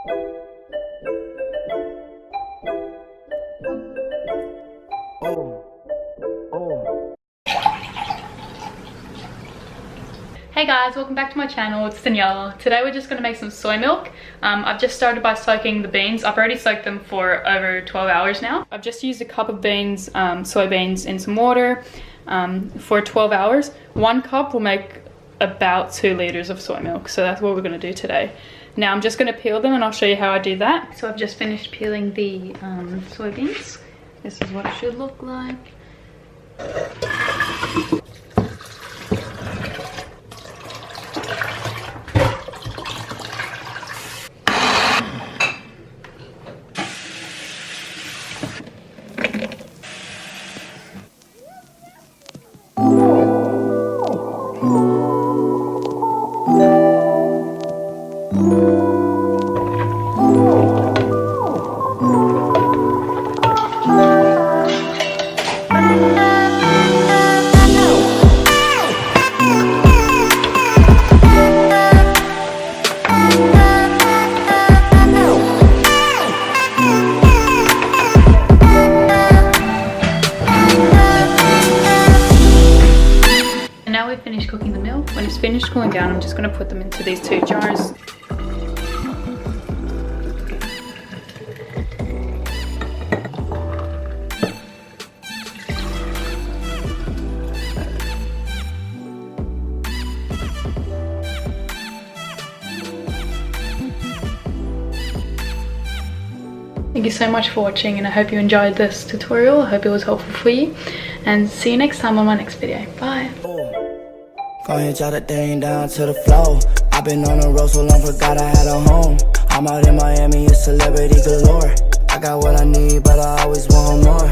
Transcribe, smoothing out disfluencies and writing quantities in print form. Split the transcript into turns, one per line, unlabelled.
Hey guys, welcome back to my channel. It's Danielle. Today we're just going to make some soy milk. I've just started by soaking the beans. I've already soaked them for over 12 hours now. I've just used a cup of beans, soybeans in some water for 12 hours. 1 cup will make about 2 liters of soy milk, so that's what we're going to do today. Now I'm just going to peel them and I'll show you how I do that. So I've just finished peeling the soybeans. This is what it should look like. Now we've finished cooking the milk. When it's finished cooling down, I'm just going to put them into these 2 jars. Thank you so much for watching, and I hope you enjoyed this tutorial. I hope it was helpful for you, and see you next time on my next video. Bye.
Go ahead, jot that thing down to the flow. I've been on the road so long, forgot I had a home. I'm out in Miami, it's celebrity galore. I got what I need, but I always want more.